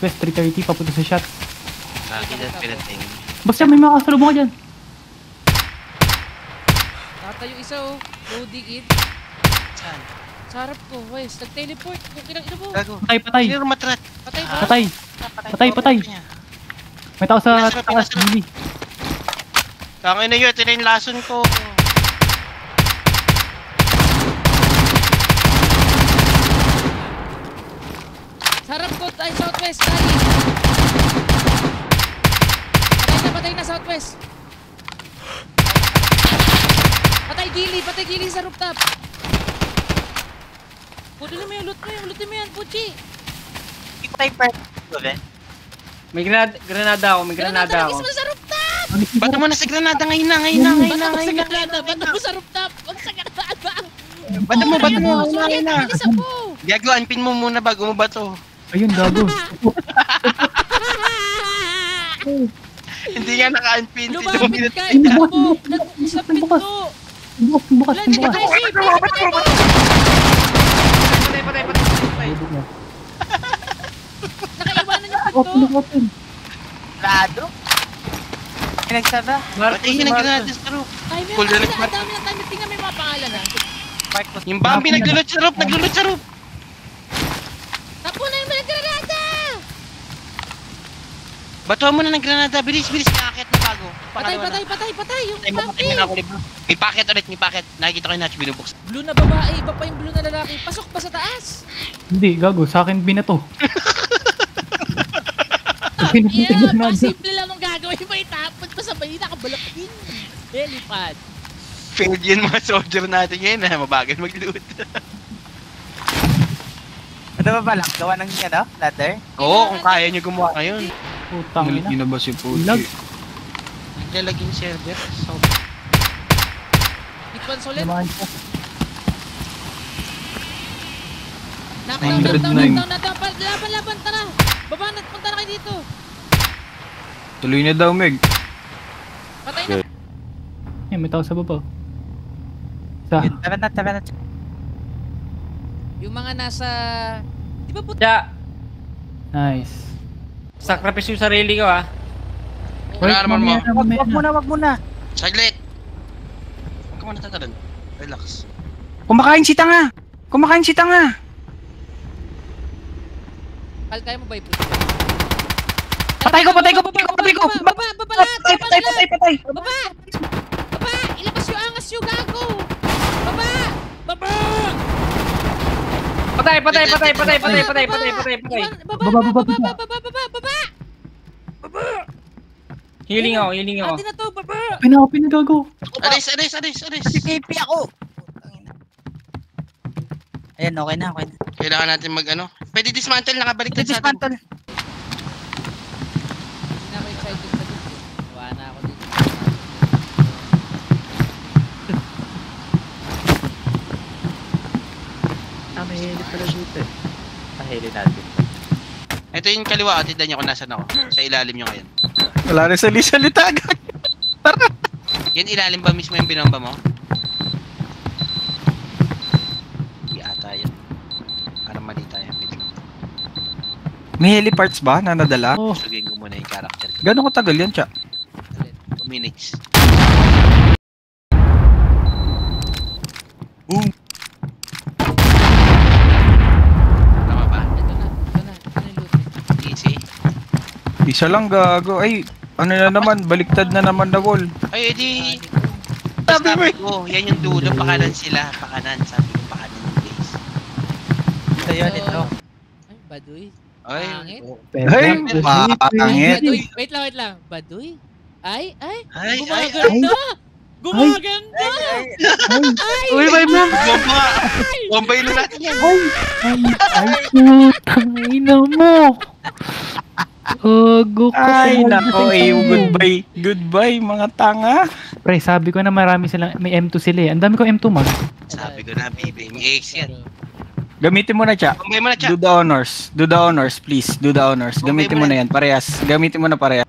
southwest 330 papunta sa shot. Pinating. Basta may mga kasalubong ka dyan. Nakatayo isa oh. Loading in. Saan? Sa harap ko, Wes. Nag-teleport. Kung kinang-ina mo. Gago. Patay. Sino matrat? Patay ba? Patay. May tao sa Pinasarap, taas, pinasarap. Billy. Tangin na yun, ito na yung lason ko. Sa harap ko, ay southwest. Dali. Patay na southwest. Patay gili sa rooftop. Pudulin mo yung loot mo, lootin mo yan, Puchi. Hindi ko tayo part. May granada ako, may granada ako. Lagis mo sa rooftop! Bato mo na sa granada, ngayon na. Bato mo sa rooftop! Huwag sa granada! Bato mo, Sorry, bilisan mo! Gago, anpin mo muna bago mo bato. Ayun, gago. Hindi nga naka-anpin. Lumapit ka! Ikaw mo! Sa pinto! Bukas. Wala, dito tayo safe! Patay mo! Patay. Nakaiwanan yung pinto! Open. Lado? Pinagsada? Pati yun ang granada sa roof. Ay, Cool na meron nag- ang dami ng time. Tingnan mo yung mga pangalan ha. Yung Bambi naglulot sa roof. Tapo na yung mga granada! Bato mo na ng granada, bilis, nakakit na bago. Patay! Yung Patay mo na ako, libro. May packet. Nakikita ko yung notch, binubuksan. blue na babae, iba pa yung blue na lalaki. Pasok pa sa taas! Hindi, gago. Sa akin binato. Yeah, pang simple lang nung gagawin mo. Itapon pa sa balita, kabalakin. Helipad. Failed yun mga soldier natin ngayon ha, mabagal mag-loot. Ano ba balak? Gawa ng ladder? Oo, kung kaya nyo gumawa ngayon. Putang ina. na ba si Puchi? Lag. Naglalaging server. So, Ikon solid. Naman siya. Knockdown. Laban, tara. Baba na, punta na kayo dito. Tuloy na daw, Meg. Patay na. Ay, may tao sa baba. Sa. Tara na. Yung mga nasa... Di ba puti? Kaya, Nice. sakripisyo yung sarili ko ah. Wala naman mo. Wag muna. Saglit! Huwag ka muna tatalon. Relax. Kumakain si tanga! Kaya mo ba yung puti? Patay ko! Baba lahat! Patay! Baba! Ilabas yung angas yung gago! Baba! Patay. Baba! Healing ako. Atin na to, baba! Open na, gago. Alis! TP ako! Ayan, okay na. Kailangan natin mag-ano. Pwede dismantle, nakabaliktad sa atin. Dismantle. Hindi na ako excited sa dito. Nawa na ako dito. Mahili pala dito eh. Mahili natin. Ito yung kaliwa, atidan niyo kung nasan ako. Sa ilalim nyo ngayon. Wala na salita agad. Yan ilalim ba mismo yung binomba mo? Hindi ata yan. Parang mali tayo. May heli parts ba na nadala? Oh, Sugin ko muna yung character ko. Gano'ng katagal yan, Cha? 2 minutes. Boom! Tama ba? Ito na yung loot. Easy. Isa lang gago. Ay, ano na naman, baliktad na naman na wall. Ay, edi... Sabi ko, yan yung dulo, pakanan sila. Pakanan, sabi ko, pakanan yung base. Ito yun, ito. Ay, baduy. Ay, Pangit. Ay, pangit. Baduy, wait lang. Baduy? Ay. ay, Gumaganda! Uy, may move! Bomba! Bomba yun natin yan! putang ina mo. Gago ko. Ay, nako eh. Goodbye, mga tanga. Pre, sabi ko na marami silang, may M2 sila eh. Ang dami ko M2 mag. Sabi ko na, baby, may X yan. Gamitin mo na, Cha. Bombay mo na, Cha. Do the honors, please. Do the honors. Gamitin mo na yan, parehas. Gamitin mo na parehas.